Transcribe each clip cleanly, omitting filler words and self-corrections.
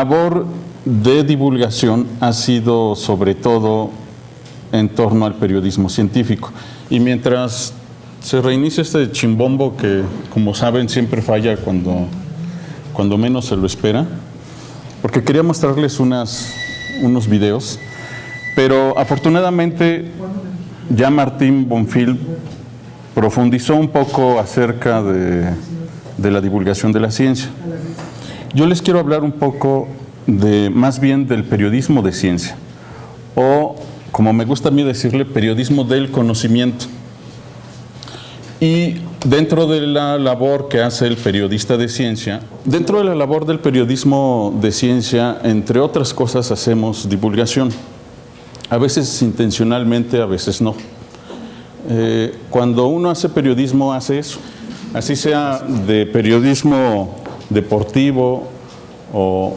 labor de divulgación ha sido sobre todo en torno al periodismo científico. Y mientras se reinicia este chimbombo que, como saben, siempre falla cuando menos se lo espera, porque quería mostrarles unos videos, pero afortunadamente ya Martín Bonfil profundizó un poco acerca de la divulgación de la ciencia. Yo les quiero hablar un poco más bien del periodismo de ciencia, o como me gusta a mí decirle, periodismo del conocimiento. Y dentro de la labor que hace el periodista de ciencia, dentro de la labor del periodismo de ciencia, entre otras cosas, hacemos divulgación. A veces intencionalmente, a veces no. Cuando uno hace periodismo, hace eso. Así sea de periodismo deportivo o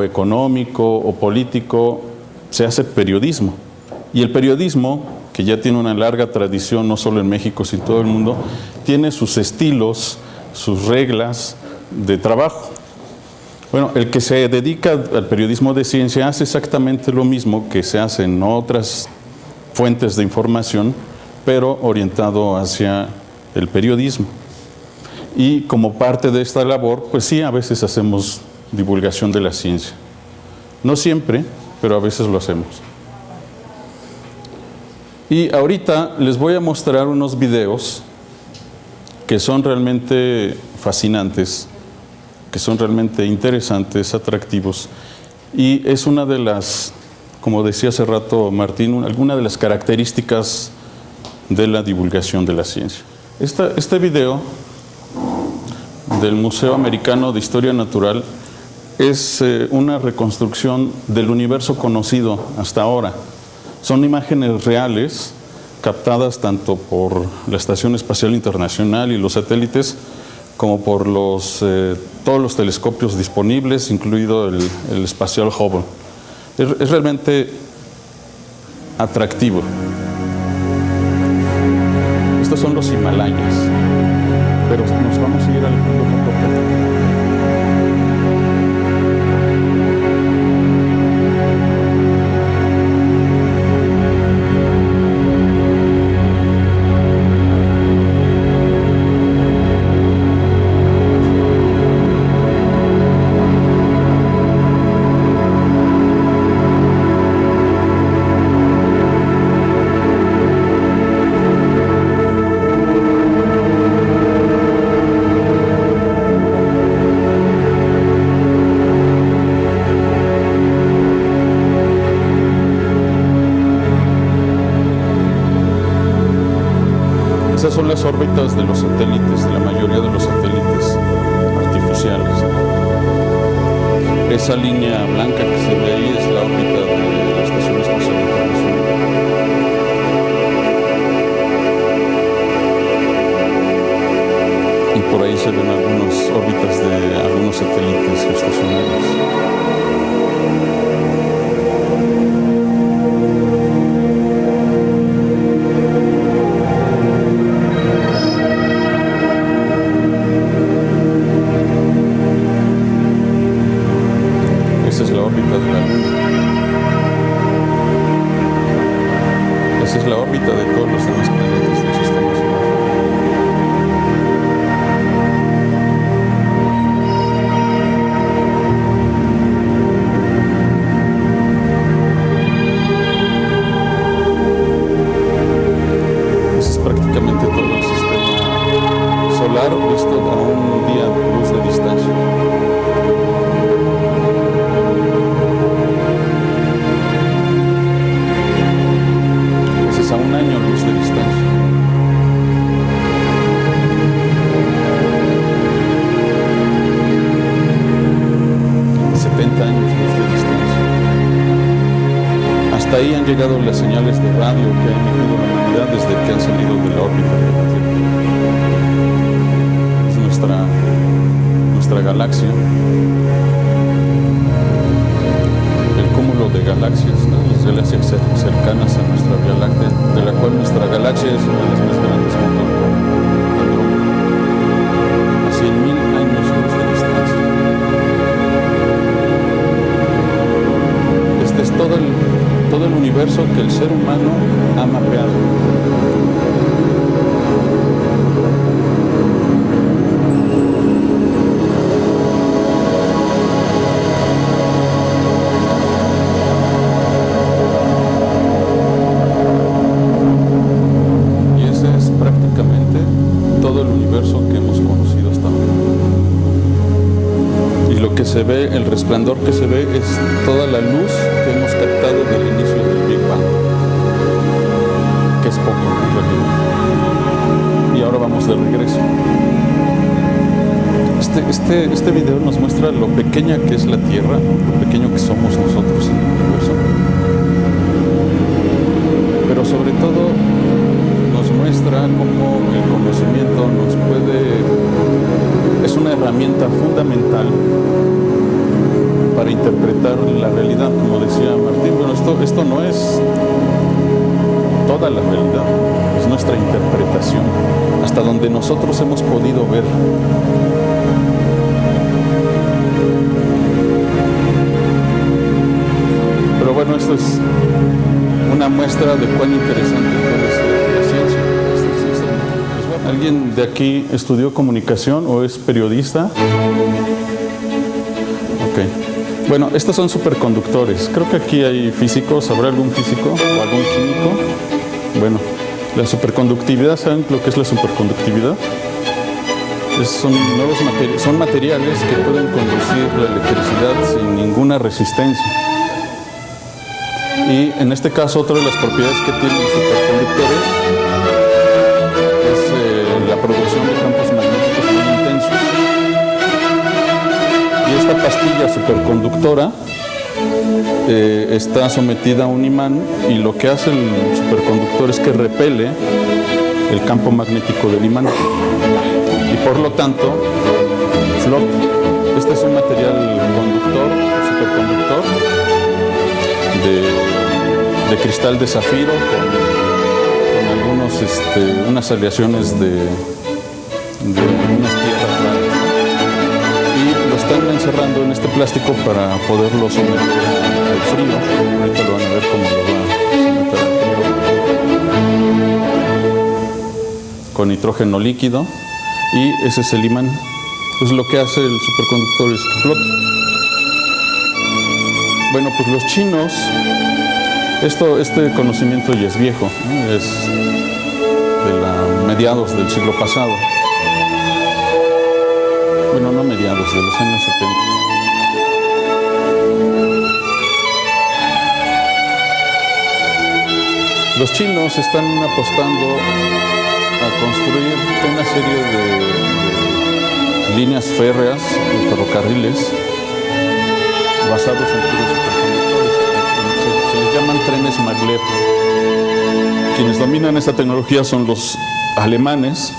económico o político, se hace periodismo. Y el periodismo, que ya tiene una larga tradición, no solo en México, sino en todo el mundo, tiene sus estilos, sus reglas de trabajo. Bueno, el que se dedica al periodismo de ciencia hace exactamente lo mismo que se hace en otras fuentes de información, pero orientado hacia el periodismo. Y como parte de esta labor, pues sí, a veces hacemos divulgación de la ciencia. No siempre, pero a veces lo hacemos. Y ahorita les voy a mostrar unos videos que son realmente fascinantes, que son realmente interesantes, atractivos. Y es una de las, como decía hace rato Martín, alguna de las características de la divulgación de la ciencia. Este video del Museo Americano de Historia Natural es una reconstrucción del universo conocido hasta ahora. Son imágenes reales captadas tanto por la Estación Espacial Internacional y los satélites como por todos los telescopios disponibles, incluido el espacial Hubble. Es realmente atractivo. Estos son los Himalayas, pero nos vamos a ir alejando poco a poco. Esas son las órbitas de los satélites, de la mayoría de los satélites artificiales. Esa línea blanca que se ve ahí es la órbita de la Estación Espacial Internacional. Y por ahí se ven algunas órbitas de algunos satélites estacionarios. Esa es la órbita de la Luna. Esa es la órbita de todos los demás planetas del sistema solar. Ese es prácticamente todo el sistema solar visto a un día luz de distancia. A un año luz de distancia. Hasta ahí han llegado las señales de radio que ha emitido la humanidad desde que han salido de la órbita de la Tierra. Es nuestra galaxia, el cúmulo de galaxias, ¿no? Las galaxias cercanas a nuestra Vía Láctea, de la cual nuestra galaxia es una de las más grandes junto a Andrómeda, a 100.000 años luz de distancia. es todo el universo que el ser humano ha mapeado. Se ve, el resplandor que se ve es toda la luz que hemos captado del inicio del Big Bang, que es poco en realidad. Y ahora vamos de regreso. Este video nos muestra lo pequeña que es la Tierra, lo pequeño que somos nosotros en el universo, pero sobre todo nos muestra cómo el conocimiento nos es una herramienta fundamental para interpretar la realidad, como decía Martín. Bueno, esto no es toda la realidad, es nuestra interpretación, hasta donde nosotros hemos podido ver. Pero bueno, esto es una muestra de cuán interesante puede ser la ciencia. ¿Alguien de aquí estudió comunicación o es periodista? Ok. Bueno, estos son superconductores. Creo que aquí hay físicos. ¿Habrá algún físico o algún químico? Bueno, la superconductividad, ¿saben lo que es la superconductividad? Son materiales que pueden conducir la electricidad sin ninguna resistencia. Y en este caso, otra de las propiedades que tienen los superconductores es la producción de campos magnéticos muy intensos. Y esta pastilla superconductora está sometida a un imán, y lo que hace el superconductor es que repele el campo magnético del imán y por lo tanto flota. Este es un material superconductor de cristal de zafiro con unas aleaciones de unas tierras raras, y lo están encerrando en este plástico para poderlo someter al frío. Ahorita lo van a ver cómo lo va a someter al frío con nitrógeno líquido, y ese es el imán. Entonces lo que hace el superconductor es que flota. Bueno, pues los chinos, este conocimiento ya es viejo, ¿no? Es de mediados del siglo pasado. Bueno, no mediados, de los años 70. Los chinos están apostando a construir una serie de líneas férreas y ferrocarriles basados en puros superconductores. Se les llaman trenes maglev. Quienes dominan esta tecnología son los alemanes,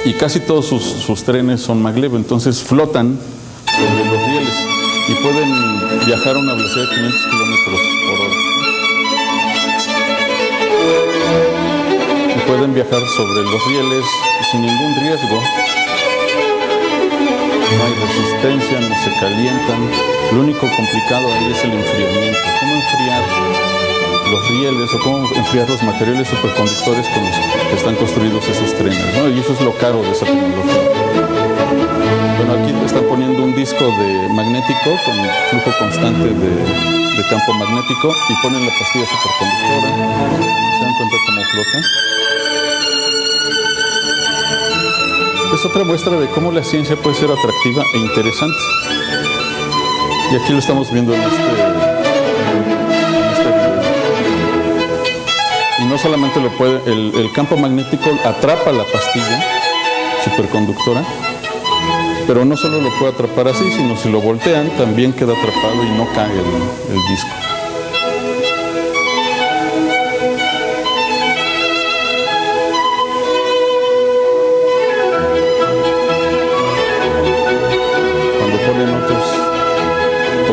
y casi todos sus trenes son maglev, entonces flotan sobre los rieles y pueden viajar a una velocidad de 500 kilómetros por hora. Y pueden viajar sobre los rieles sin ningún riesgo. No hay resistencia, no se calientan. Lo único complicado ahí es el enfriamiento. ¿Cómo enfriar los rieles o cómo enfriar los materiales superconductores con los que están construidos esos trenes, ¿no? Y eso es lo caro de esa tecnología. Bueno, aquí están poniendo un disco magnético con flujo constante de campo magnético, y ponen la pastilla superconductora. ¿Se dan cuenta cómo flota? Es otra muestra de cómo la ciencia puede ser atractiva e interesante. Y aquí lo estamos viendo en este video. Y no solamente el campo magnético atrapa la pastilla superconductora, pero no solo lo puede atrapar así, sino si lo voltean también queda atrapado y no cae el disco.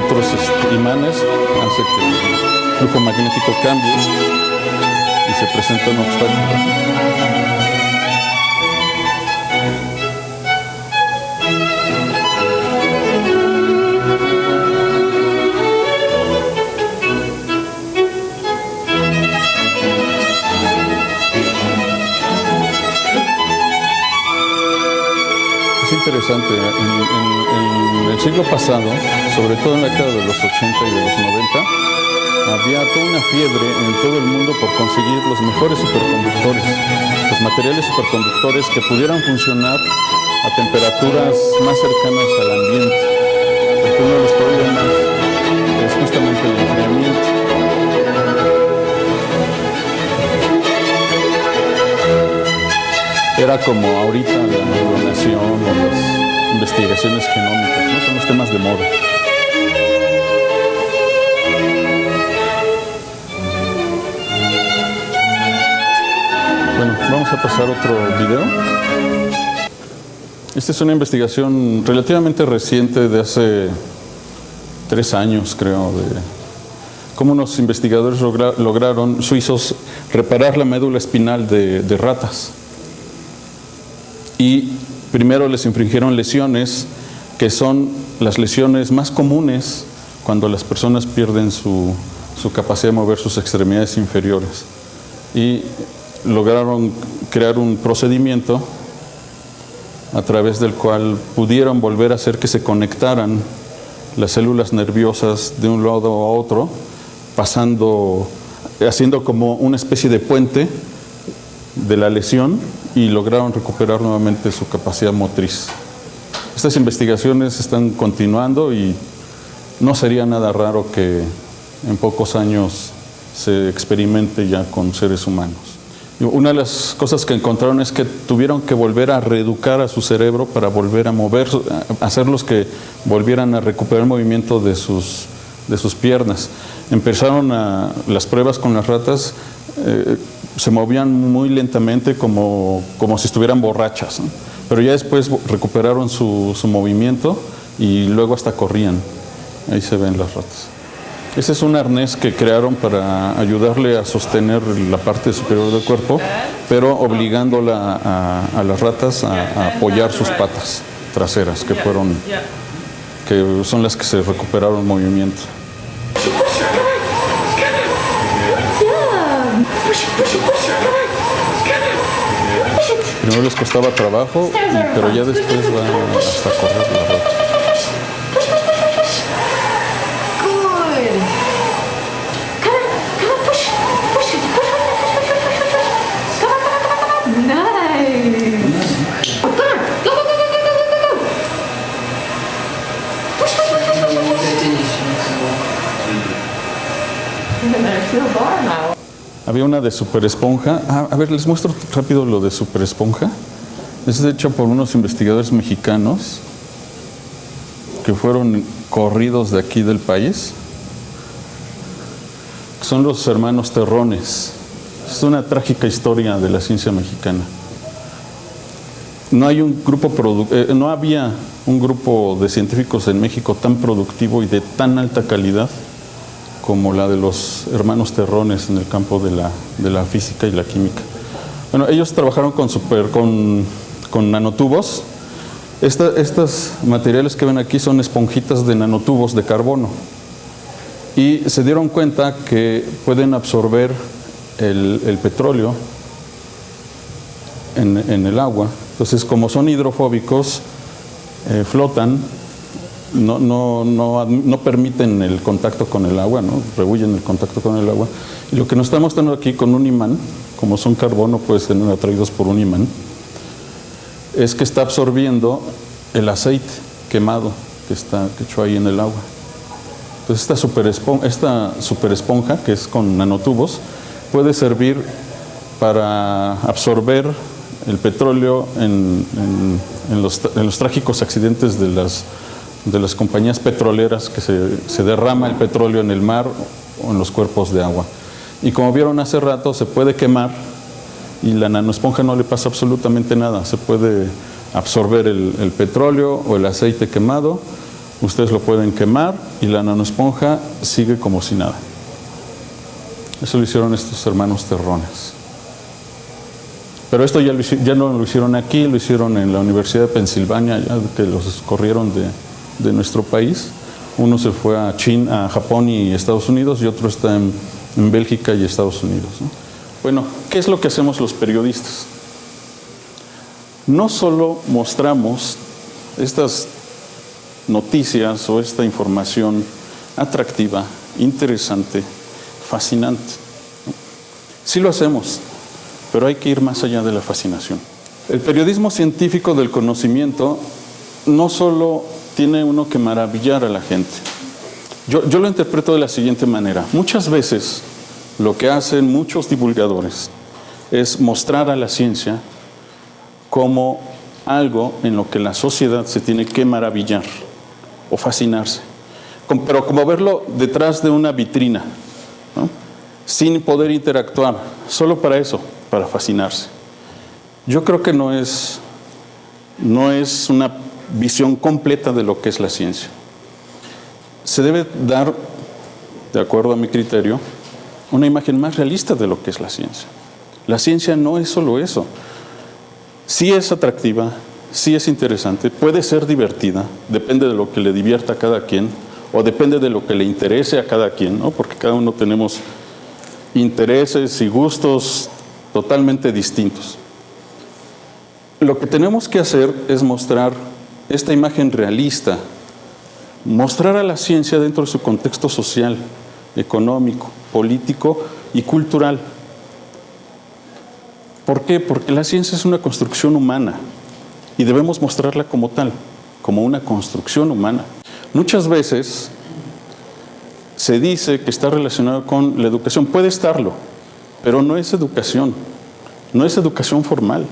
Otros imanes hace que el flujo magnético cambie y se presenta un obstáculo. interesante. En el siglo pasado, sobre todo en la década de los 80 y de los 90, había toda una fiebre en todo el mundo por conseguir los mejores superconductores, los materiales superconductores que pudieran funcionar a temperaturas más cercanas al ambiente. Porque uno de los problemas es justamente el enfriamiento. Era como ahorita la clonación o las investigaciones genómicas, ¿no? Son los temas de moda. Bueno, vamos a pasar a otro video. Esta es una investigación relativamente reciente, de hace 3 años, creo, de cómo unos investigadores lograron, suizos, reparar la médula espinal de ratas. Y primero les infringieron lesiones, que son las lesiones más comunes cuando las personas pierden su capacidad de mover sus extremidades inferiores. Y lograron crear un procedimiento a través del cual pudieron volver a hacer que se conectaran las células nerviosas de un lado a otro, haciendo como una especie de puente de la lesión, y lograron recuperar nuevamente su capacidad motriz. Estas investigaciones están continuando y no sería nada raro que en pocos años se experimente ya con seres humanos. Una de las cosas que encontraron es que tuvieron que volver a reeducar a su cerebro para volver a mover, hacerlos que volvieran a recuperar el movimiento de sus piernas. Empezaron las pruebas con las ratas, se movían muy lentamente como si estuvieran borrachas, ¿no? Pero ya después recuperaron su movimiento y luego hasta corrían. Ahí se ven las ratas. Ese es un arnés que crearon para ayudarle a sostener la parte superior del cuerpo, pero obligándola a las ratas a apoyar sus patas traseras, que son las que se recuperaron pero primero les costaba trabajo, pero ya después va hasta correr la rata. Había una de Super Esponja. A ver, les muestro rápido lo de Super Esponja. Es hecho por unos investigadores mexicanos que fueron corridos de aquí del país. Son los hermanos Terrones. Es una trágica historia de la ciencia mexicana. No había un grupo de científicos en México tan productivo y de tan alta calidad como la de los hermanos Terrones en el campo de la física y la química. Bueno, ellos trabajaron con nanotubos. Estos materiales que ven aquí son esponjitas de nanotubos de carbono. Y se dieron cuenta que pueden absorber el petróleo en el agua. Entonces, como son hidrofóbicos, flotan, no permiten el contacto con el agua, ¿no? Rehuyen el contacto con el agua. Y lo que nos está mostrando aquí con un imán, como son carbono, pueden ser atraídos por un imán, es que está absorbiendo el aceite quemado que está hecho ahí en el agua. Entonces esta super esponja, que es con nanotubos, puede servir para absorber el petróleo en los trágicos accidentes de las compañías petroleras, que se derrama el petróleo en el mar o en los cuerpos de agua. Y como vieron hace rato, se puede quemar y la nanoesponja no le pasa absolutamente nada. Se puede absorber el petróleo o el aceite quemado, ustedes lo pueden quemar y la nanoesponja sigue como si nada. Eso lo hicieron estos hermanos Terrones. Pero esto ya no lo hicieron aquí, lo hicieron en la Universidad de Pensilvania, ya que los corrieron de nuestro país. Uno se fue a China, a Japón y Estados Unidos, y otro está en Bélgica y Estados Unidos, ¿no? Bueno, ¿qué es lo que hacemos los periodistas? No solo mostramos estas noticias o esta información atractiva, interesante, fascinante. Sí lo hacemos, pero hay que ir más allá de la fascinación. El periodismo científico del conocimiento no solo tiene uno que maravillar a la gente. Yo lo interpreto de la siguiente manera. Muchas veces lo que hacen muchos divulgadores es mostrar a la ciencia como algo en lo que la sociedad se tiene que maravillar o fascinarse, pero como verlo detrás de una vitrina, ¿no? Sin poder interactuar, solo para eso, para fascinarse. Yo creo que no es una visión completa de lo que es la ciencia. Se debe dar, de acuerdo a mi criterio, una imagen más realista de lo que es la ciencia. La ciencia no es solo eso. Sí es atractiva, sí es interesante, puede ser divertida, depende de lo que le divierta a cada quien, o depende de lo que le interese a cada quien, ¿no? Porque cada uno tenemos intereses y gustos totalmente distintos. Lo que tenemos que hacer es mostrar esta imagen realista, mostrar a la ciencia dentro de su contexto social, económico, político y cultural. ¿Por qué? Porque la ciencia es una construcción humana y debemos mostrarla como tal, como una construcción humana. Muchas veces se dice que está relacionado con la educación. Puede estarlo, pero no es educación formal.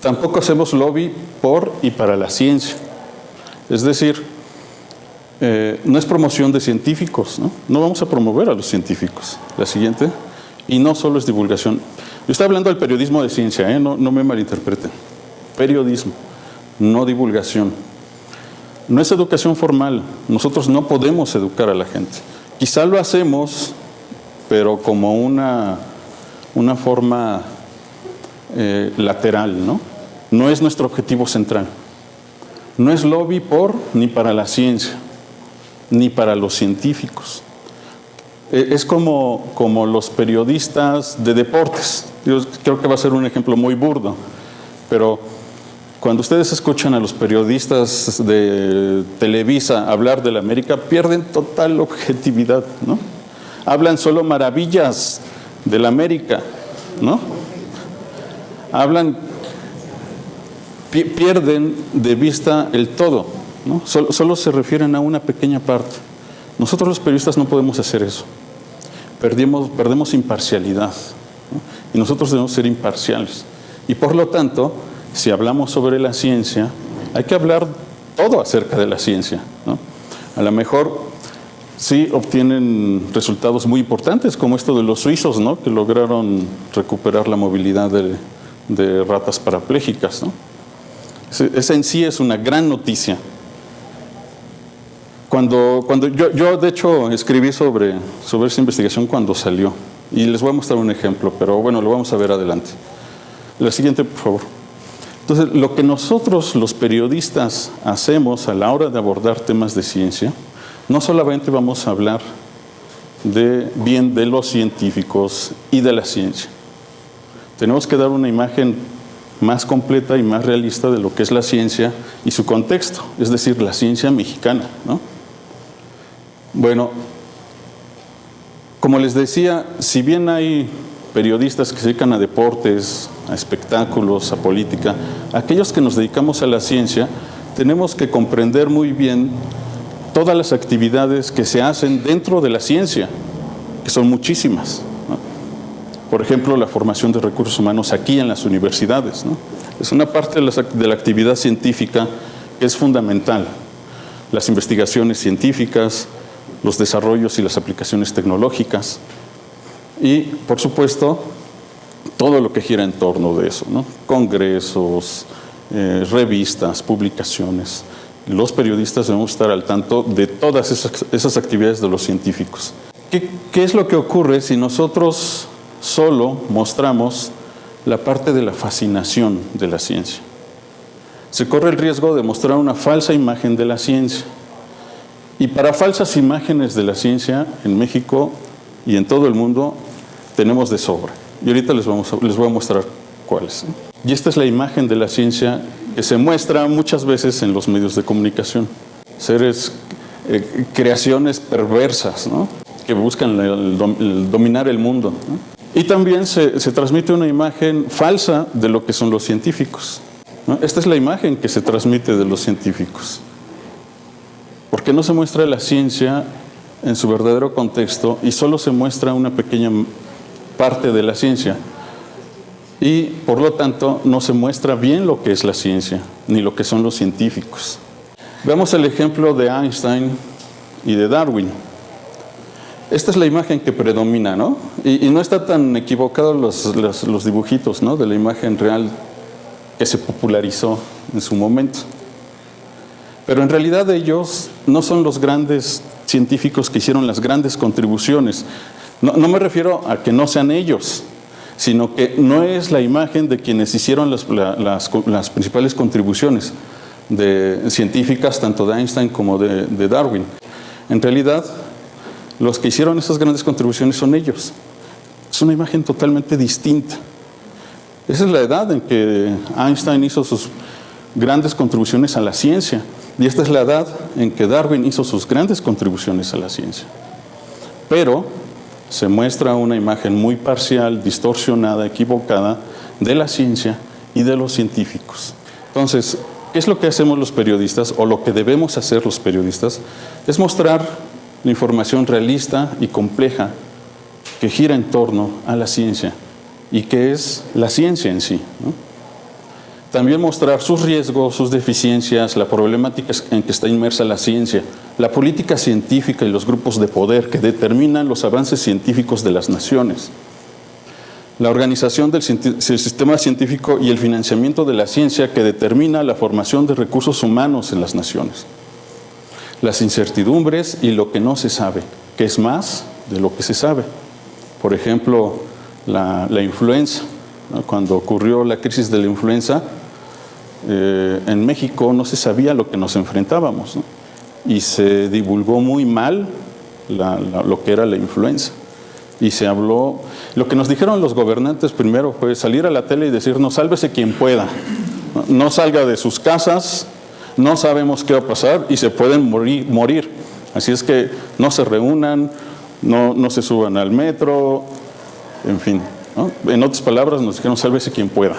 Tampoco hacemos lobby por y para la ciencia. Es decir, no es promoción de científicos, ¿no? No vamos a promover a los científicos. La siguiente. Y no solo es divulgación. Yo estoy hablando del periodismo de ciencia, no me malinterpreten. Periodismo, no divulgación. No es educación formal. Nosotros no podemos educar a la gente. Quizá lo hacemos, pero como una forma lateral, ¿no? No es nuestro objetivo central. No es lobby por ni para la ciencia, ni para los científicos. Es como los periodistas de deportes. Yo creo que va a ser un ejemplo muy burdo, pero cuando ustedes escuchan a los periodistas de Televisa hablar de la América, pierden total objetividad, ¿no? Hablan solo maravillas de la América, ¿no? Pierden de vista el todo, ¿no? Solo se refieren a una pequeña parte. Nosotros los periodistas no podemos hacer eso. Perdemos imparcialidad, ¿no? Y nosotros debemos ser imparciales. Y por lo tanto, si hablamos sobre la ciencia, hay que hablar todo acerca de la ciencia, ¿no? A lo mejor sí obtienen resultados muy importantes, como esto de los suizos, ¿no? Que lograron recuperar la movilidad de ratas parapléjicas, ¿no? Esa en sí es una gran noticia. Cuando yo de hecho escribí sobre esa investigación cuando salió, y les voy a mostrar un ejemplo, pero bueno, lo vamos a ver adelante. La siguiente, por favor. Entonces, lo que nosotros los periodistas hacemos a la hora de abordar temas de ciencia, no solamente vamos a hablar de los científicos y de la ciencia. Tenemos que dar una imagen más completa y más realista de lo que es la ciencia y su contexto, es decir, la ciencia mexicana, ¿no? Bueno, como les decía, si bien hay periodistas que se dedican a deportes, a espectáculos, a política, aquellos que nos dedicamos a la ciencia, tenemos que comprender muy bien todas las actividades que se hacen dentro de la ciencia, que son muchísimas, ¿no? Por ejemplo, la formación de recursos humanos aquí en las universidades, ¿no? Es una parte de la actividad científica que es fundamental. Las investigaciones científicas, los desarrollos y las aplicaciones tecnológicas y, por supuesto, todo lo que gira en torno de eso, ¿no? Congresos, revistas, publicaciones. Los periodistas debemos estar al tanto de todas esas actividades de los científicos. ¿Qué es lo que ocurre si nosotros solo mostramos la parte de la fascinación de la ciencia? Se corre el riesgo de mostrar una falsa imagen de la ciencia. Y para falsas imágenes de la ciencia en México y en todo el mundo tenemos de sobra. Y ahorita les voy a mostrar cuáles. Y esta es la imagen de la ciencia que se muestra muchas veces en los medios de comunicación. Seres, creaciones perversas, ¿no? Que buscan el dominar el mundo, ¿no? Y también se transmite una imagen falsa de lo que son los científicos, ¿no? Esta es la imagen que se transmite de los científicos. Porque no se muestra la ciencia en su verdadero contexto y solo se muestra una pequeña parte de la ciencia. Y por lo tanto no se muestra bien lo que es la ciencia, ni lo que son los científicos. Veamos el ejemplo de Einstein y de Darwin. Esta es la imagen que predomina, ¿no? Y no está tan equivocado los dibujitos, ¿no? De la imagen real que se popularizó en su momento. Pero en realidad ellos no son los grandes científicos que hicieron las grandes contribuciones. No me refiero a que no sean ellos, sino que no es la imagen de quienes hicieron las principales contribuciones científicas, tanto de Einstein como de Darwin. En realidad, los que hicieron esas grandes contribuciones son ellos. Es una imagen totalmente distinta. Esa es la edad en que Einstein hizo sus grandes contribuciones a la ciencia. Y esta es la edad en que Darwin hizo sus grandes contribuciones a la ciencia. Pero se muestra una imagen muy parcial, distorsionada, equivocada de la ciencia y de los científicos. Entonces, ¿qué es lo que hacemos los periodistas, o lo que debemos hacer los periodistas? Es mostrar la información realista y compleja que gira en torno a la ciencia y que es la ciencia en sí, ¿no? También mostrar sus riesgos, sus deficiencias, la problemática en que está inmersa la ciencia, la política científica y los grupos de poder que determinan los avances científicos de las naciones, la organización del sistema científico y el financiamiento de la ciencia que determina la formación de recursos humanos en las naciones, las incertidumbres y lo que no se sabe, que es más de lo que se sabe. Por ejemplo, la influenza, ¿no? Cuando ocurrió la crisis de la influenza, en México no se sabía lo que nos enfrentábamos, ¿no? Y se divulgó muy mal lo que era la influenza. Y se habló, lo que nos dijeron los gobernantes primero fue salir a la tele y decirnos: sálvese quien pueda, no salga de sus casas, no sabemos qué va a pasar y se pueden morir. Así es que no se reúnan, no se suban al metro, en fin, ¿no? En otras palabras nos dijeron: sálvese quien pueda.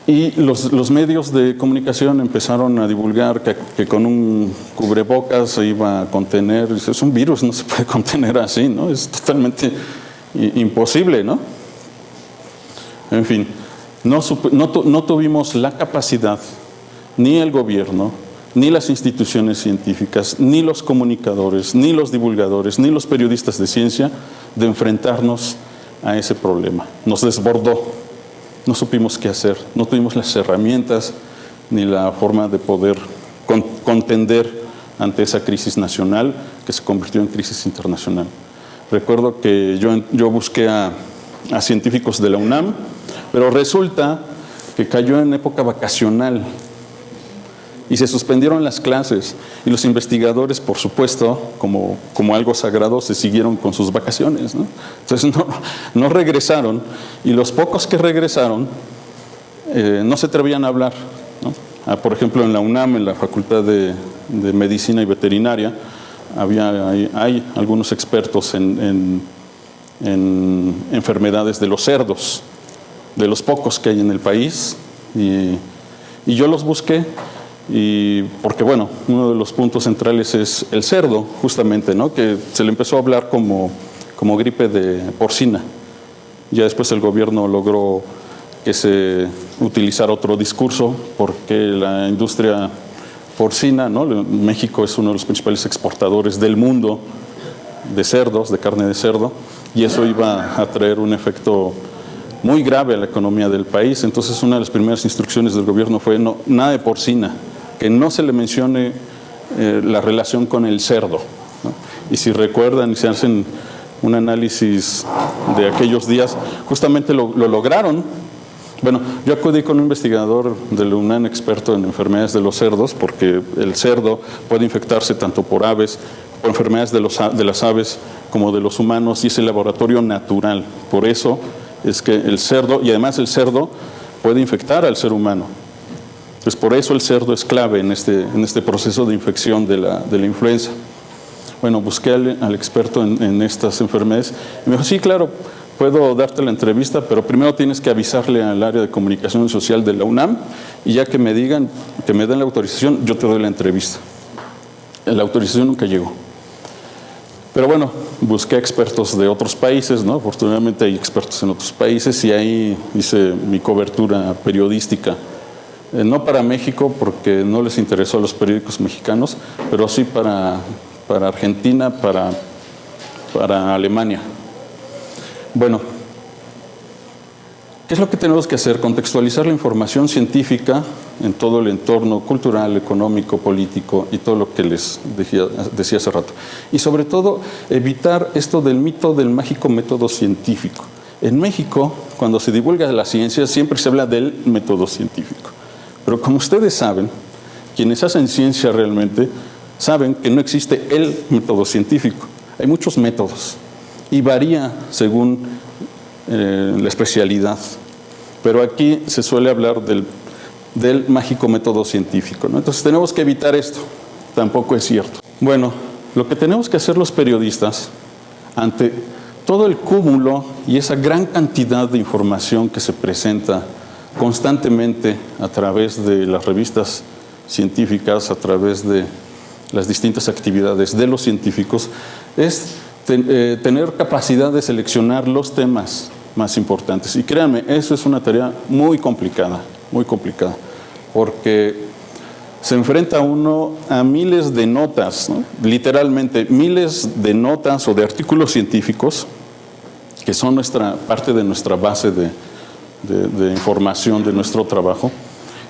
Y los medios de comunicación empezaron a divulgar que con un cubrebocas se iba a contener. Es un virus, no se puede contener así, ¿no? Es totalmente imposible, ¿no? En fin, no tuvimos la capacidad, ni el gobierno, ni las instituciones científicas, ni los comunicadores, ni los divulgadores, ni los periodistas de ciencia, de enfrentarnos a ese problema. Nos desbordó. No supimos qué hacer, no tuvimos las herramientas ni la forma de poder contender ante esa crisis nacional que se convirtió en crisis internacional. Recuerdo que yo busqué a científicos de la UNAM, pero resulta que cayó en época vacacional y se suspendieron las clases, y los investigadores, por supuesto, como algo sagrado, se siguieron con sus vacaciones, ¿no? Entonces no regresaron, y los pocos que regresaron no se atrevían a hablar, ¿no? Por ejemplo, en la UNAM, en la Facultad de Medicina y Veterinaria, hay algunos expertos en enfermedades de los cerdos, de los pocos que hay en el país, y yo los busqué. Y porque, bueno, uno de los puntos centrales es el cerdo, justamente, ¿no? Que se le empezó a hablar como gripe de porcina. Ya después el gobierno logró que se utilizara otro discurso, porque la industria porcina, ¿no? México es uno de los principales exportadores del mundo de cerdos, de carne de cerdo, y eso iba a traer un efecto muy grave a la economía del país. Entonces, una de las primeras instrucciones del gobierno fue: nada de porcina, que no se le mencione la relación con el cerdo, ¿no? Y si recuerdan y se hacen un análisis de aquellos días, justamente lo lograron. Bueno, yo acudí con un investigador de la UNAM, experto en enfermedades de los cerdos, porque el cerdo puede infectarse tanto por aves, por enfermedades de las aves, como de los humanos, y es el laboratorio natural. Por eso es que el cerdo, y además el cerdo puede infectar al ser humano. Entonces, por eso el cerdo es clave en este proceso de infección de la influenza. Bueno, busqué al experto en estas enfermedades y me dijo, sí, claro, puedo darte la entrevista, pero primero tienes que avisarle al área de comunicación social de la UNAM y ya que me den la autorización, yo te doy la entrevista. La autorización nunca llegó. Pero bueno, busqué expertos de otros países, ¿no? Afortunadamente hay expertos en otros países y ahí hice mi cobertura periodística. No para México, porque no les interesó a los periódicos mexicanos, pero sí para Argentina, para Alemania. Bueno, ¿qué es lo que tenemos que hacer? Contextualizar la información científica en todo el entorno cultural, económico, político y todo lo que les decía hace rato. Y sobre todo, evitar esto del mito del mágico método científico. En México, cuando se divulga la ciencia, siempre se habla del método científico. Pero como ustedes saben, quienes hacen ciencia realmente, saben que no existe el método científico. Hay muchos métodos y varía según la especialidad. Pero aquí se suele hablar del mágico método científico, ¿no? Entonces tenemos que evitar esto. Tampoco es cierto. Bueno, lo que tenemos que hacer los periodistas ante todo el cúmulo y esa gran cantidad de información que se presenta constantemente a través de las revistas científicas, a través de las distintas actividades de los científicos, es tener capacidad de seleccionar los temas más importantes. Y créanme, eso es una tarea muy complicada, porque se enfrenta uno a miles de notas, ¿no? Literalmente miles de notas o de artículos científicos que son parte de nuestra base de información de nuestro trabajo,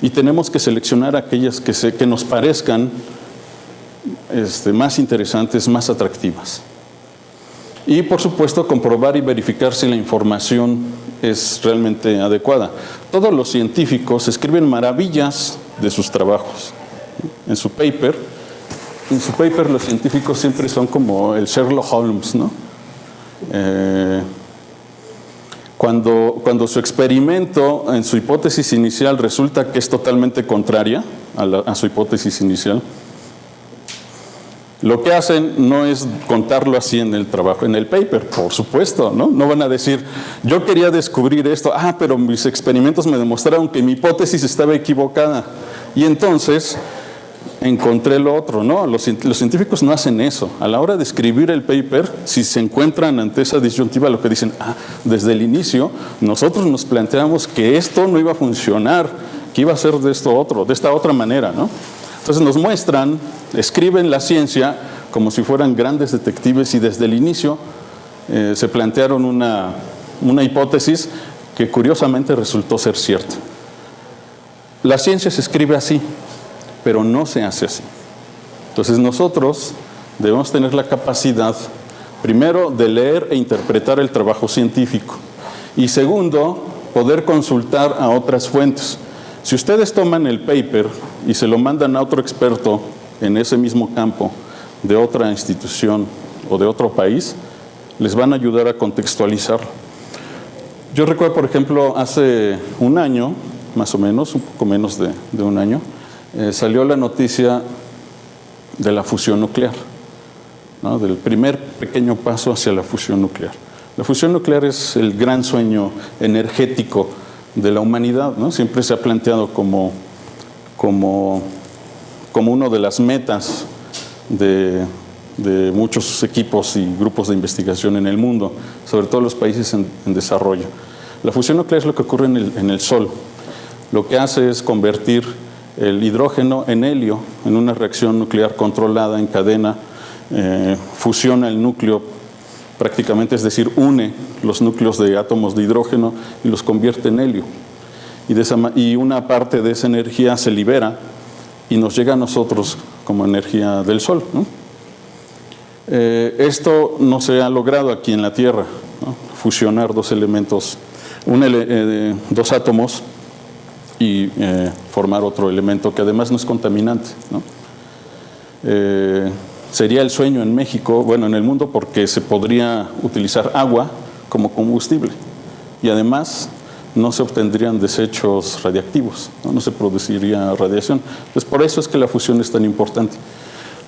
y tenemos que seleccionar aquellas que nos parezcan más interesantes, más atractivas. Y por supuesto comprobar y verificar si la información es realmente adecuada. Todos los científicos escriben maravillas de sus trabajos. En su paper los científicos siempre son como el Sherlock Holmes, ¿no? Cuando su experimento en su hipótesis inicial resulta que es totalmente contraria a su hipótesis inicial, lo que hacen no es contarlo así en el trabajo, en el paper, por supuesto, ¿no? No van a decir, yo quería descubrir esto, pero mis experimentos me demostraron que mi hipótesis estaba equivocada y entonces encontré lo otro, ¿no? Los científicos no hacen eso. A la hora de escribir el paper, si se encuentran ante esa disyuntiva, lo que dicen, desde el inicio nosotros nos planteamos que esto no iba a funcionar, que iba a ser de esta otra manera, ¿no? Entonces nos muestran, escriben la ciencia como si fueran grandes detectives y desde el inicio se plantearon una hipótesis que curiosamente resultó ser cierta. La ciencia se escribe así, pero no se hace así. Entonces nosotros debemos tener la capacidad, primero, de leer e interpretar el trabajo científico y segundo, poder consultar a otras fuentes. Si ustedes toman el paper y se lo mandan a otro experto en ese mismo campo de otra institución o de otro país, les van a ayudar a contextualizarlo. Yo recuerdo, por ejemplo, hace un año, más o menos, un poco menos de un año, salió la noticia de la fusión nuclear, ¿no? Del primer pequeño paso hacia la fusión nuclear. La fusión nuclear es el gran sueño energético de la humanidad, ¿no? Siempre se ha planteado como una de las metas de muchos equipos y grupos de investigación en el mundo, sobre todo los países en desarrollo. La fusión nuclear es lo que ocurre en el Sol. Lo que hace es convertir el hidrógeno en helio en una reacción nuclear controlada en cadena, fusiona el núcleo prácticamente, es decir, une los núcleos de átomos de hidrógeno y los convierte en helio. Y una parte de esa energía se libera y nos llega a nosotros como energía del Sol, ¿no? Esto no se ha logrado aquí en la Tierra, ¿no? Fusionar dos elementos, dos átomos y formar otro elemento que además no es contaminante, ¿no? Sería el sueño en México, bueno, en el mundo, porque se podría utilizar agua como combustible y además no se obtendrían desechos radiactivos, no se produciría radiación. Entonces, por eso es que la fusión es tan importante.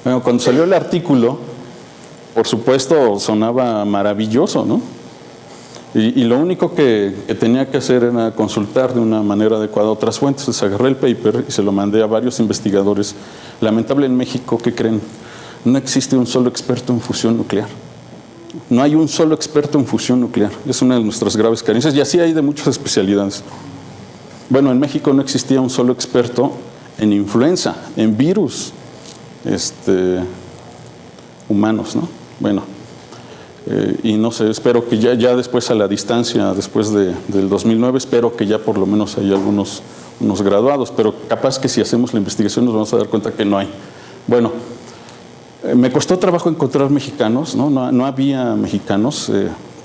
Bueno, cuando salió el artículo, por supuesto, sonaba maravilloso, ¿no? Y lo único que tenía que hacer era consultar de una manera adecuada otras fuentes. Entonces agarré el paper y se lo mandé a varios investigadores. Lamentable en México, ¿qué creen? No existe un solo experto en fusión nuclear. No hay un solo experto en fusión nuclear. Es una de nuestras graves carencias, y así hay de muchas especialidades. Bueno, en México no existía un solo experto en influenza, en virus humanos, ¿no? Bueno, y no sé, espero que ya después, a la distancia, después del 2009, espero que ya por lo menos haya unos graduados, pero capaz que si hacemos la investigación nos vamos a dar cuenta que no hay. Bueno, me costó trabajo encontrar mexicanos, no había mexicanos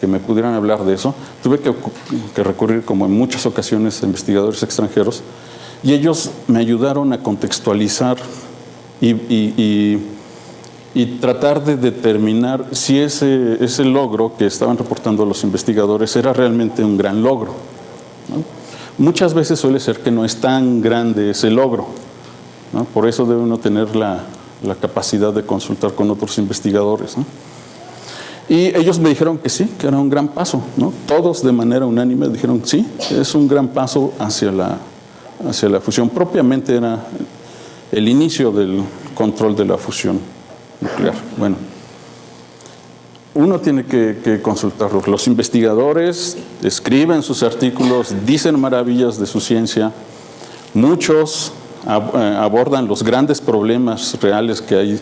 que me pudieran hablar de eso. Tuve que recurrir, como en muchas ocasiones, a investigadores extranjeros, y ellos me ayudaron a contextualizar y tratar de determinar si ese logro que estaban reportando los investigadores era realmente un gran logro, ¿no? Muchas veces suele ser que no es tan grande ese logro, ¿no? Por eso debe uno tener la capacidad de consultar con otros investigadores, ¿no? Y ellos me dijeron que sí, que era un gran paso, ¿no? Todos de manera unánime dijeron sí, es un gran paso hacia la fusión. Propiamente era el inicio del control de la fusión nuclear. Bueno, uno tiene que consultarlo. Los investigadores escriben sus artículos, dicen maravillas de su ciencia. Muchos abordan los grandes problemas reales que hay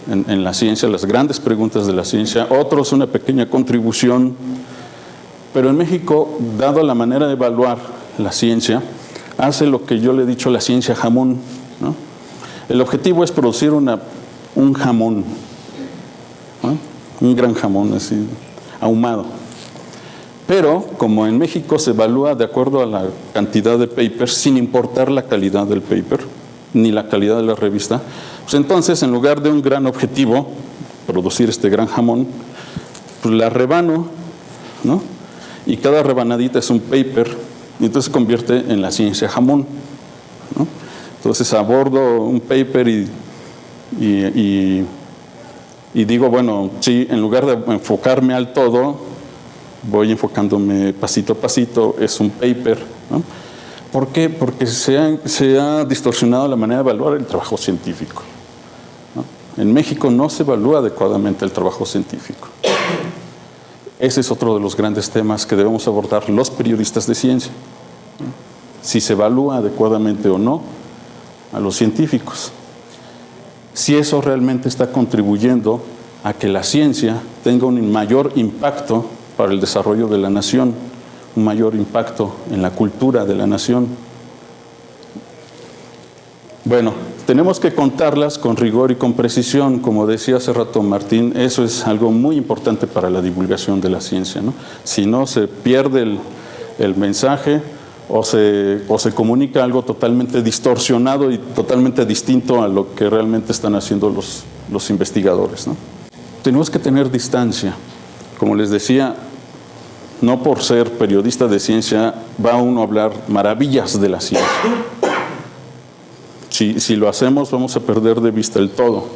en la ciencia, las grandes preguntas de la ciencia. Otros una pequeña contribución. Pero en México, dado la manera de evaluar la ciencia, hace lo que yo le he dicho, la ciencia jamón, ¿no? El objetivo es producir un jamón, ¿no? Un gran jamón así, ahumado. Pero como en México se evalúa de acuerdo a la cantidad de papers, sin importar la calidad del paper, ni la calidad de la revista, pues entonces, en lugar de un gran objetivo, producir este gran jamón, pues la rebano, ¿no? Y cada rebanadita es un paper, y entonces se convierte en la ciencia jamón, ¿no? Entonces abordo un paper y digo, bueno, sí, en lugar de enfocarme al todo, voy enfocándome pasito a pasito, es un paper, ¿no? ¿Por qué? Porque se ha distorsionado la manera de evaluar el trabajo científico, ¿no? En México no se evalúa adecuadamente el trabajo científico. Ese es otro de los grandes temas que debemos abordar los periodistas de ciencia, ¿no? Si se evalúa adecuadamente o no a los científicos. Si eso realmente está contribuyendo a que la ciencia tenga un mayor impacto para el desarrollo de la nación, un mayor impacto en la cultura de la nación. Bueno, tenemos que contarlas con rigor y con precisión, como decía hace rato Martín. Eso es algo muy importante para la divulgación de la ciencia, ¿no? Si no, se pierde el mensaje o se comunica algo totalmente distorsionado y totalmente distinto a lo que realmente están haciendo los investigadores, ¿no? Tenemos que tener distancia. Como les decía, no por ser periodista de ciencia va uno a hablar maravillas de la ciencia. Si lo hacemos, vamos a perder de vista el todo.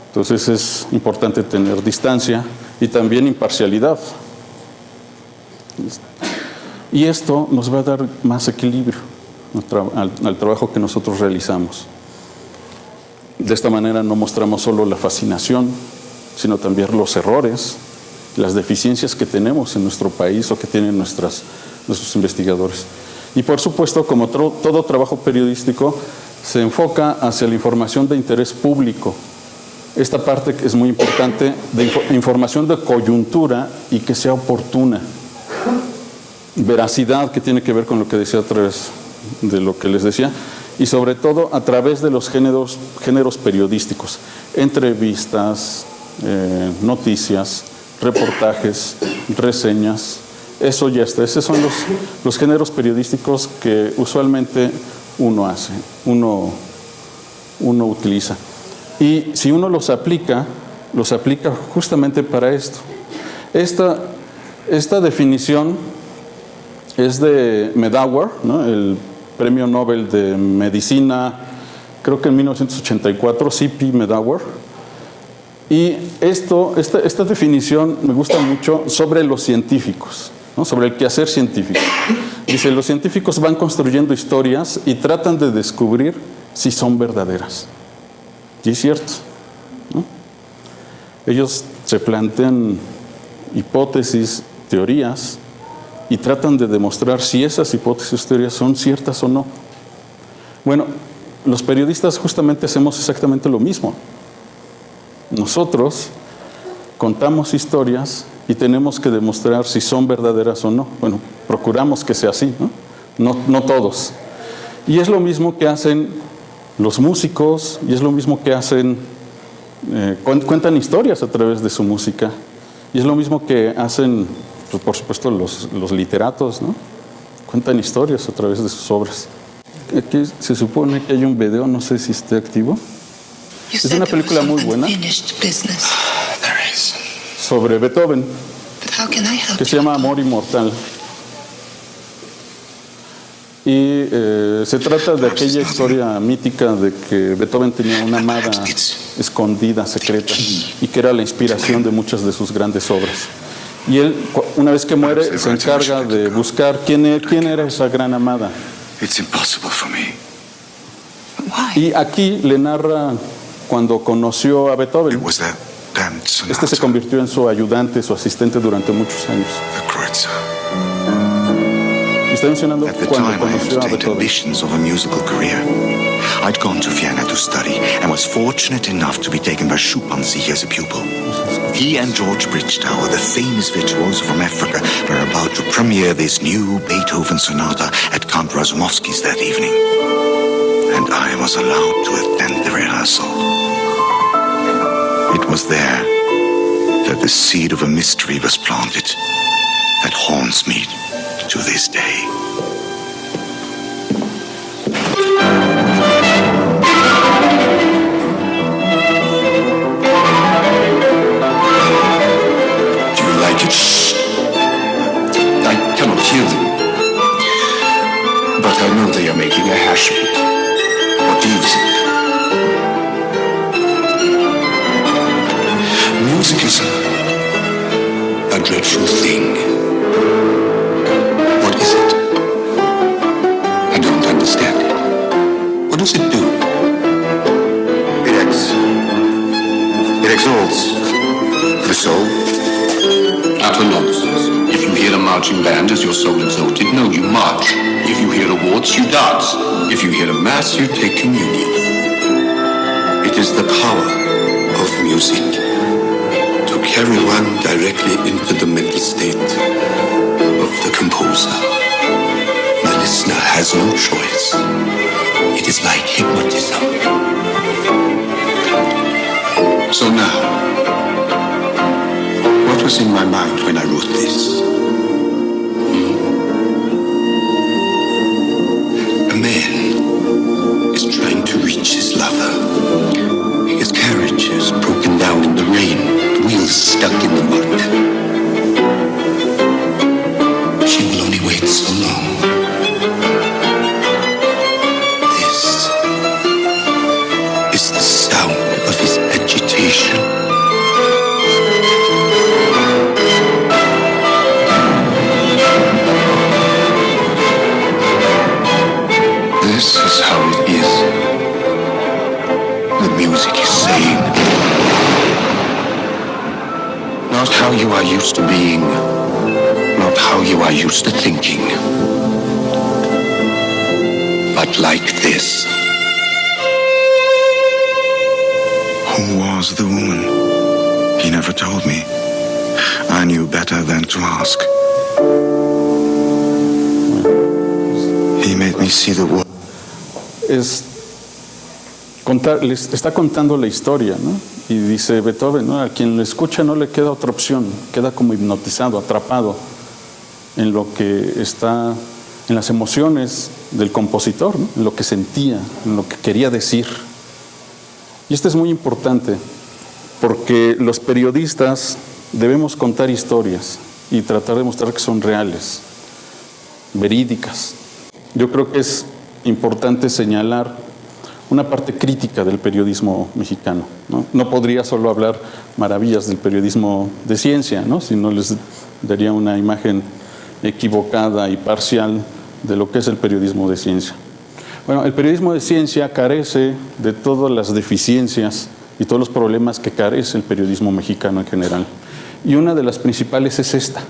Entonces es importante tener distancia y también imparcialidad. Y esto nos va a dar más equilibrio al trabajo que nosotros realizamos. De esta manera no mostramos solo la fascinación, sino también los errores, las deficiencias que tenemos en nuestro país o que tienen nuestros investigadores. Y por supuesto, como todo trabajo periodístico, se enfoca hacia la información de interés público. Esta parte es muy importante, de información de coyuntura y que sea oportuna. Veracidad, que tiene que ver con lo que decía a través de lo que les decía, y sobre todo a través de los géneros periodísticos, entrevistas, noticias, reportajes, reseñas. Eso ya está. Esos son los géneros periodísticos que usualmente uno hace, uno utiliza. Y si uno los aplica justamente para esto. Esta definición es de Medawar, ¿no? El premio Nobel de Medicina, creo que en 1984, C.P. Medawar. Y esta definición me gusta mucho sobre los científicos, ¿no? Sobre el quehacer científico. Dice, los científicos van construyendo historias y tratan de descubrir si son verdaderas. Y es cierto, ¿no? Ellos se plantean hipótesis, teorías, y tratan de demostrar si esas hipótesis o teorías son ciertas o no. Bueno, los periodistas justamente hacemos exactamente lo mismo. Nosotros contamos historias y tenemos que demostrar si son verdaderas o no. Bueno, procuramos que sea así, ¿no? No todos. Y es lo mismo que hacen los músicos, y es lo mismo que hacen, cuentan historias a través de su música, y es lo mismo que hacen, pues, por supuesto, los literatos, ¿no? Cuentan historias a través de sus obras. Aquí se supone que hay un video, no sé si esté activo. Es una película muy buena sobre Beethoven, que se llama Amor Inmortal. Y se trata de aquella historia mítica de que Beethoven tenía una amada escondida, secreta, y que era la inspiración de muchas de sus grandes obras. Y él, una vez que muere, se encarga de buscar quién era esa gran amada. Y aquí le narra cuando conoció a Beethoven. Este se convirtió en su ayudante, su asistente durante muchos años. Y está mencionando cuando conoció a Beethoven. I'd gone to Vienna to study and was fortunate enough to be taken by Schuppanzich as a pupil. He and George Bridgetower, the famous virtuoso from Africa, were about to premiere this new Beethoven sonata at Count Razumovsky's that evening. And I was allowed to attend the rehearsal. It was there that the seed of a mystery was planted that haunts me to this day. I cannot hear them, but I know they are making a hash of it. What do you think? Music is a dreadful thing. What is it? I don't understand it. What does it do? It exalts the soul. Utter nonsense. If you hear a marching band, is your soul exalted? No, you march. If you hear a waltz, you dance. If you hear a mass, you take communion. It is the power of music to carry one directly into the mental state of the composer. The listener has no choice. It is like hypnotism. So now, what was in my mind when I wrote this? A man is trying to reach his lover. His carriage is broken down in the rain, the wheels stuck in the mud. She will only wait so long. This is the sound of his agitation. This is how it is. The music is saying, Not how you are used to being, not how you are used to thinking, but like this. who was the woman? He never told me. I knew better than to ask. He made me see the world. Les está contando la historia, ¿no? Y dice Beethoven, ¿no? A quien lo escucha no le queda otra opción, queda como hipnotizado, atrapado en lo que está, en las emociones del compositor, ¿no? En lo que sentía, en lo que quería decir. Y esto es muy importante, porque los periodistas debemos contar historias y tratar de mostrar que son reales. verídicas. Yo creo que es importante señalar una parte crítica del periodismo mexicano, ¿no? No podría solo hablar maravillas del periodismo de ciencia, ¿no? Si no les daría una imagen equivocada y parcial de lo que es el periodismo de ciencia. Bueno, el periodismo de ciencia carece de todas las deficiencias y todos los problemas que carece el periodismo mexicano en general. Y una de las principales es esta,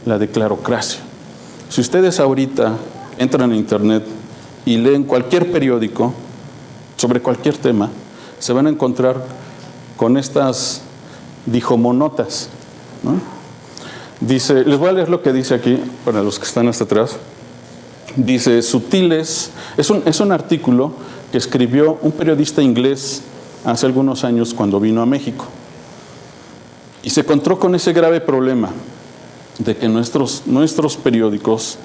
la declarocracia. Si ustedes ahorita entran a internet y leen cualquier periódico sobre cualquier tema, se van a encontrar con estas dijomonotas, ¿no? Dice, les voy a leer lo que dice aquí, para los que están hasta atrás. Dice, sutiles, es un artículo que escribió un periodista inglés hace algunos años cuando vino a México. Y se encontró con ese grave problema de que nuestros periódicos,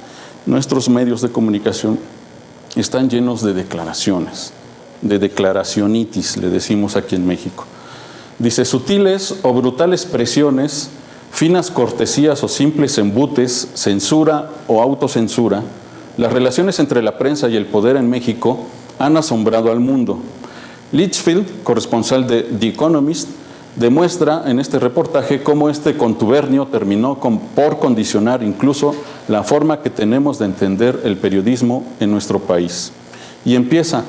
nuestros medios de comunicación están llenos de declaraciones, de declaracionitis, le decimos aquí en México. Dice, sutiles o brutales presiones, finas cortesías o simples embutes, censura o autocensura, las relaciones entre la prensa y el poder en México han asombrado al mundo. Litchfield, corresponsal de The Economist, demuestra en este reportaje cómo este contubernio terminó por condicionar incluso la forma que tenemos de entender el periodismo en nuestro país. Y empieza,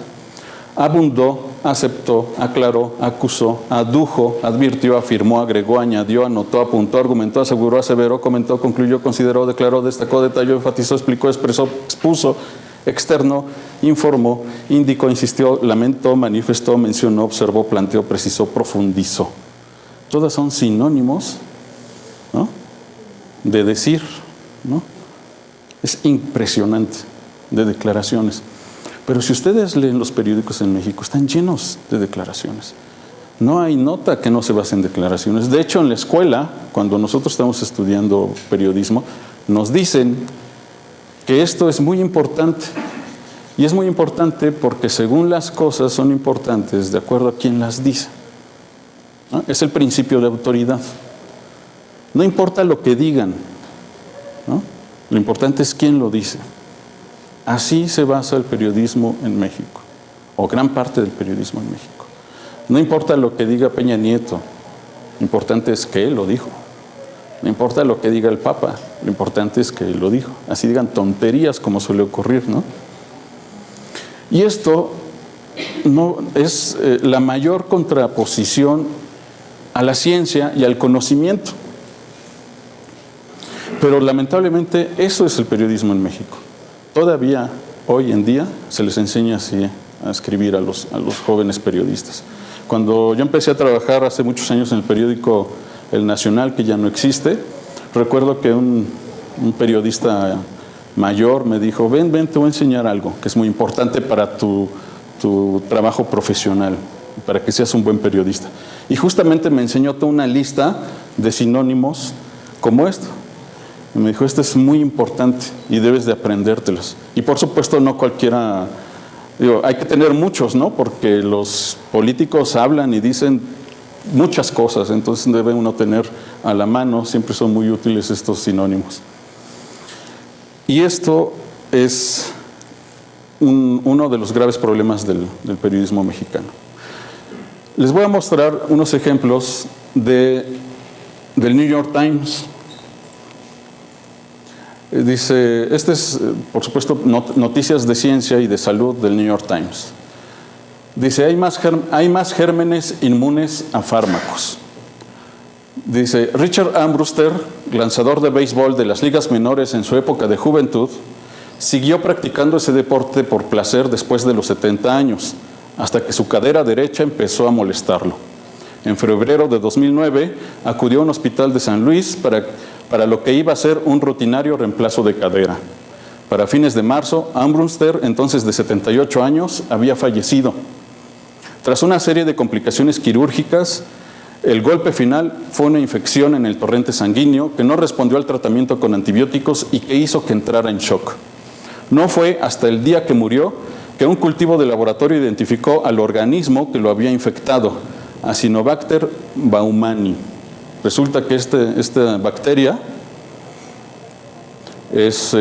abundó, aceptó, aclaró, acusó, adujo, advirtió, afirmó, agregó, añadió, anotó, apuntó, argumentó, aseguró, aseveró, comentó, concluyó, consideró, declaró, destacó, detalló, enfatizó, explicó, expresó, expuso, externó, informó, indicó, insistió, lamentó, manifestó, mencionó, observó, planteó, precisó, profundizó. Todas son sinónimos, ¿no?, de decir, ¿no? Es impresionante de declaraciones. Pero si ustedes leen los periódicos en México, están llenos de declaraciones. No hay nota que no se base en declaraciones. De hecho, en la escuela, cuando nosotros estamos estudiando periodismo, nos dicen que esto es muy importante. Y es muy importante porque según las cosas son importantes de acuerdo a quien las dice, ¿no? Es el principio de autoridad. No importa lo que digan, ¿no? Lo importante es quién lo dice. Así se basa el periodismo en México, o gran parte del periodismo en México. No importa lo que diga Peña Nieto, lo importante es que él lo dijo. No importa lo que diga el Papa, lo importante es que él lo dijo. Así digan tonterías como suele ocurrir, ¿no? Y esto no es la mayor contraposición a la ciencia y al conocimiento. Pero lamentablemente eso es el periodismo en México. Todavía hoy en día se les enseña así a escribir a los jóvenes periodistas. Cuando yo empecé a trabajar hace muchos años en el periódico El Nacional, que ya no existe, recuerdo que un periodista mayor me dijo, ven, te voy a enseñar algo que es muy importante para tu trabajo profesional, para que seas un buen periodista. Y justamente me enseñó toda una lista de sinónimos como esto. Y me dijo, esto es muy importante y debes de aprendértelos. Y por supuesto no cualquiera, hay que tener muchos, ¿no? Porque los políticos hablan y dicen muchas cosas, entonces debe uno tener a la mano, siempre son muy útiles estos sinónimos. Y esto es uno de los graves problemas del periodismo mexicano. Les voy a mostrar unos ejemplos del New York Times. Dice, este es, por supuesto, noticias de ciencia y de salud del New York Times. Dice, hay más gérmenes inmunes a fármacos. Dice, Richard Armbruster, lanzador de béisbol de las ligas menores en su época de juventud, siguió practicando ese deporte por placer después de los 70 años, hasta que su cadera derecha empezó a molestarlo. En febrero de 2009, acudió a un hospital de San Luis para lo que iba a ser un rutinario reemplazo de cadera. Para fines de marzo, Armbruster, entonces de 78 años, había fallecido. Tras una serie de complicaciones quirúrgicas, el golpe final fue una infección en el torrente sanguíneo que no respondió al tratamiento con antibióticos y que hizo que entrara en shock. No fue hasta el día que murió que un cultivo de laboratorio identificó al organismo que lo había infectado, Acinetobacter baumannii. Resulta que esta bacteria es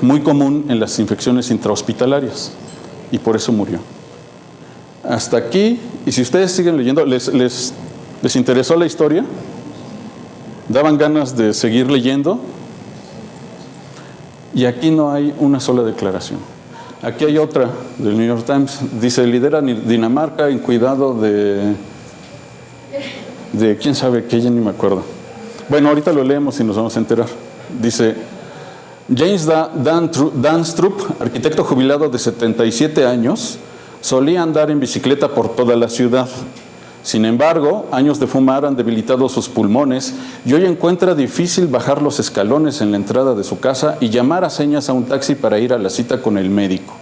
muy común en las infecciones intrahospitalarias y por eso murió. Hasta aquí, y si ustedes siguen leyendo, ¿les interesó la historia? ¿Daban ganas de seguir leyendo? Y aquí no hay una sola declaración. Aquí hay otra del New York Times. Dice, lidera Dinamarca en cuidado de quién sabe qué, ya ni me acuerdo. Bueno, ahorita lo leemos y nos vamos a enterar. Dice, James Danstrup, arquitecto jubilado de 77 años, solía andar en bicicleta por toda la ciudad. Sin embargo, años de fumar han debilitado sus pulmones y hoy encuentra difícil bajar los escalones en la entrada de su casa y llamar a señas a un taxi para ir a la cita con el médico.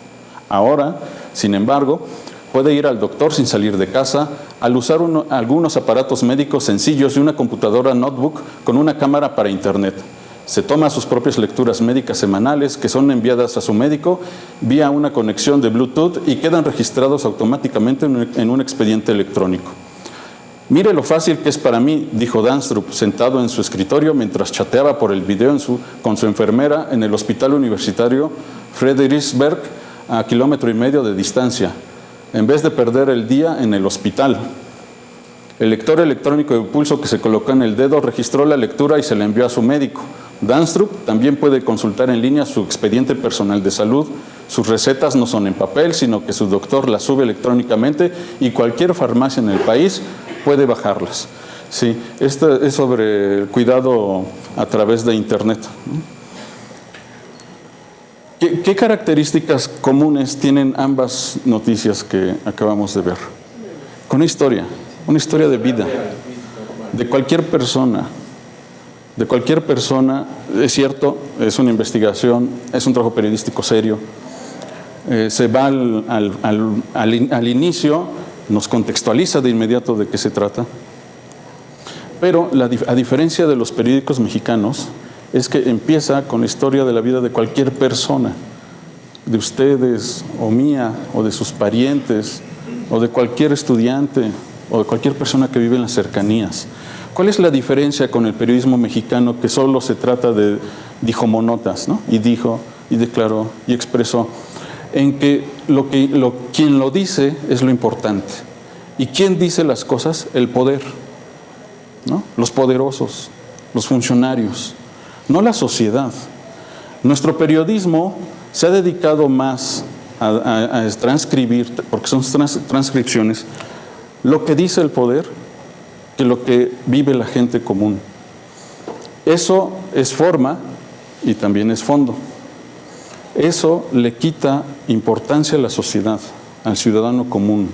Ahora, sin embargo, puede ir al doctor sin salir de casa al usar algunos aparatos médicos sencillos y una computadora notebook con una cámara para internet. Se toma sus propias lecturas médicas semanales que son enviadas a su médico vía una conexión de Bluetooth y quedan registrados automáticamente en un expediente electrónico. Mire lo fácil que es para mí, dijo Danstrup, sentado en su escritorio mientras chateaba por el video con su enfermera en el hospital universitario Frederiksberg, a 1,5 kilómetros de distancia, en vez de perder el día en el hospital. El lector electrónico de pulso que se colocó en el dedo registró la lectura y se la envió a su médico. Danstrup también puede consultar en línea su expediente personal de salud. Sus recetas no son en papel, sino que su doctor las sube electrónicamente y cualquier farmacia en el país puede bajarlas. Sí, esto es sobre el cuidado a través de Internet. ¿Qué características comunes tienen ambas noticias que acabamos de ver? Con una historia de vida, de cualquier persona. De cualquier persona, es cierto, es una investigación, es un trabajo periodístico serio. Se va al inicio, nos contextualiza de inmediato de qué se trata. Pero a diferencia de los periódicos mexicanos, es que empieza con la historia de la vida de cualquier persona, de ustedes o mía, o de sus parientes, o de cualquier estudiante, o de cualquier persona que vive en las cercanías. ¿Cuál es la diferencia con el periodismo mexicano que solo se trata de dijomonotas, ¿no? Y dijo, y declaró, y expresó? En que quien lo dice es lo importante. ¿Y quién dice las cosas? El poder, ¿no? Los poderosos, los funcionarios, no la sociedad. Nuestro periodismo se ha dedicado más a transcribir, porque son transcripciones, lo que dice el poder que lo que vive la gente común. Eso es forma y también es fondo. Eso le quita importancia a la sociedad, al ciudadano común.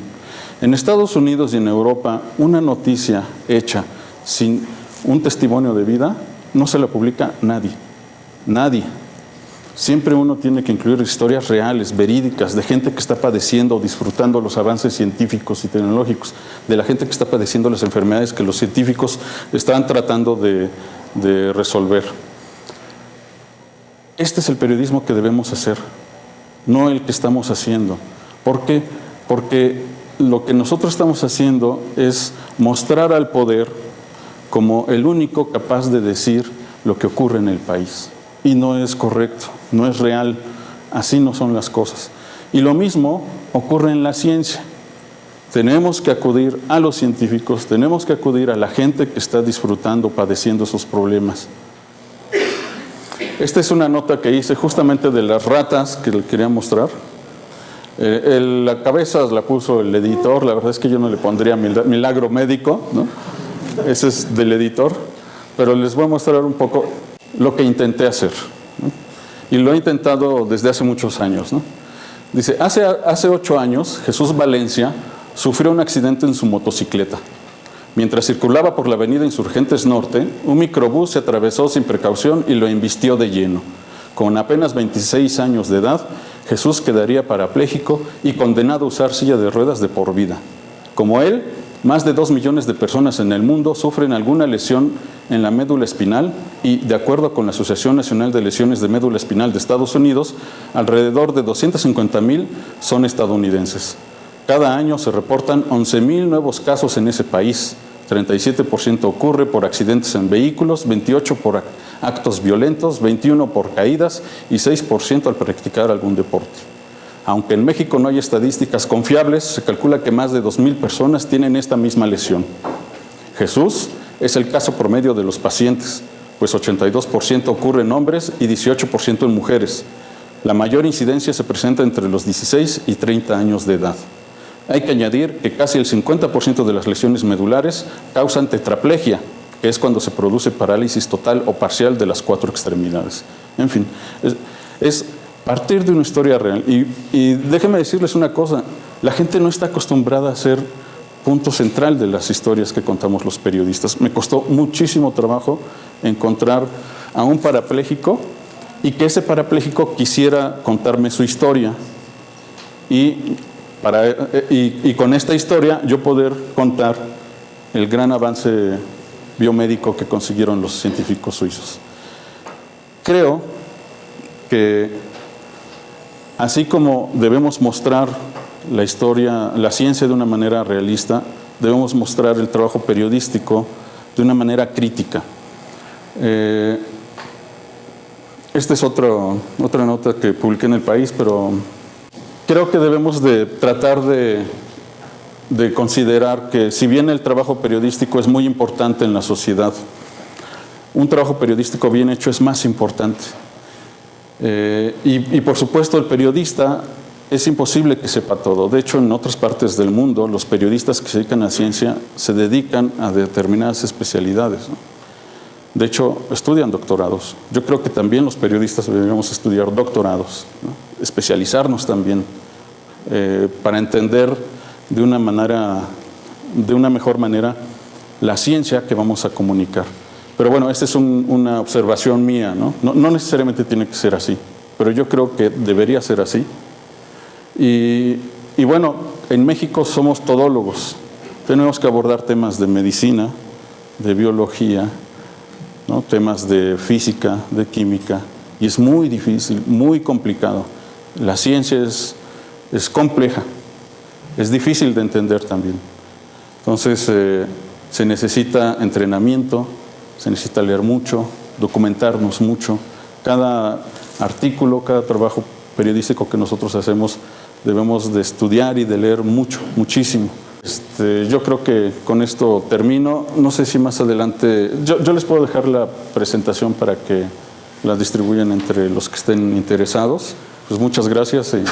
En Estados Unidos y en Europa, una noticia hecha sin un testimonio de vida no se la publica nadie. Nadie. Siempre uno tiene que incluir historias reales, verídicas, de gente que está padeciendo o disfrutando los avances científicos y tecnológicos, de la gente que está padeciendo las enfermedades que los científicos están tratando de resolver. Este es el periodismo que debemos hacer, no el que estamos haciendo. ¿Por qué? Porque lo que nosotros estamos haciendo es mostrar al poder como el único capaz de decir lo que ocurre en el país. Y no es correcto, no es real, así no son las cosas. Y lo mismo ocurre en la ciencia. Tenemos que acudir a los científicos, tenemos que acudir a la gente que está disfrutando, padeciendo esos problemas. Esta es una nota que hice justamente de las ratas que le quería mostrar. La cabeza la puso el editor, la verdad es que yo no le pondría milagro médico, ¿no? Ese es del editor, pero les voy a mostrar un poco lo que intenté hacer, ¿no? Y lo he intentado desde hace muchos años, ¿no? Dice, hace 8 años Jesús Valencia sufrió un accidente en su motocicleta. Mientras circulaba por la avenida Insurgentes Norte, un microbús se atravesó sin precaución y lo embistió de lleno. Con apenas 26 años de edad, Jesús quedaría parapléjico y condenado a usar silla de ruedas de por vida. Como él, más de 2 millones de personas en el mundo sufren alguna lesión en la médula espinal y, de acuerdo con la Asociación Nacional de Lesiones de Médula Espinal de Estados Unidos, alrededor de 250,000 son estadounidenses. Cada año se reportan 11,000 nuevos casos en ese país. 37% ocurre por accidentes en vehículos, 28% por actos violentos, 21 por caídas y 6% al practicar algún deporte. Aunque en México no hay estadísticas confiables, se calcula que más de 2,000 personas tienen esta misma lesión. Jesús es el caso promedio de los pacientes, pues 82% ocurre en hombres y 18% en mujeres. La mayor incidencia se presenta entre los 16 y 30 años de edad. Hay que añadir que casi el 50% de las lesiones medulares causan tetraplegia, que es cuando se produce parálisis total o parcial de las 4 extremidades. En fin, es partir de una historia real. Y déjenme decirles una cosa, la gente no está acostumbrada a ser punto central de las historias que contamos los periodistas. Me costó muchísimo trabajo encontrar a un parapléjico y que ese parapléjico quisiera contarme su historia y con esta historia yo poder contar el gran avance biomédico que consiguieron los científicos suizos. Creo que así como debemos mostrar la historia, la ciencia de una manera realista, debemos mostrar el trabajo periodístico de una manera crítica. Esta es otra nota que publiqué en El País, pero creo que debemos de tratar de considerar que si bien el trabajo periodístico es muy importante en la sociedad, un trabajo periodístico bien hecho es más importante. Y por supuesto el periodista es imposible que sepa todo. De hecho, en otras partes del mundo, los periodistas que se dedican a ciencia se dedican a determinadas especialidades, ¿no? De hecho, estudian doctorados. Yo creo que también los periodistas deberíamos estudiar doctorados, ¿no? Especializarnos también para entender de una mejor manera la ciencia que vamos a comunicar. Pero bueno, esta es una observación mía, ¿no? No necesariamente tiene que ser así, pero yo creo que debería ser así. Y bueno, en México somos todólogos. Tenemos que abordar temas de medicina, de biología, ¿no? Temas de física, de química, y es muy difícil, muy complicado. La ciencia es compleja, es difícil de entender también. Entonces se necesita entrenamiento, se necesita leer mucho, documentarnos mucho. Cada artículo, cada trabajo periodístico que nosotros hacemos, debemos de estudiar y de leer mucho, muchísimo. Yo creo que con esto termino. No sé si más adelante, yo les puedo dejar la presentación para que la distribuyan entre los que estén interesados. Pues muchas gracias y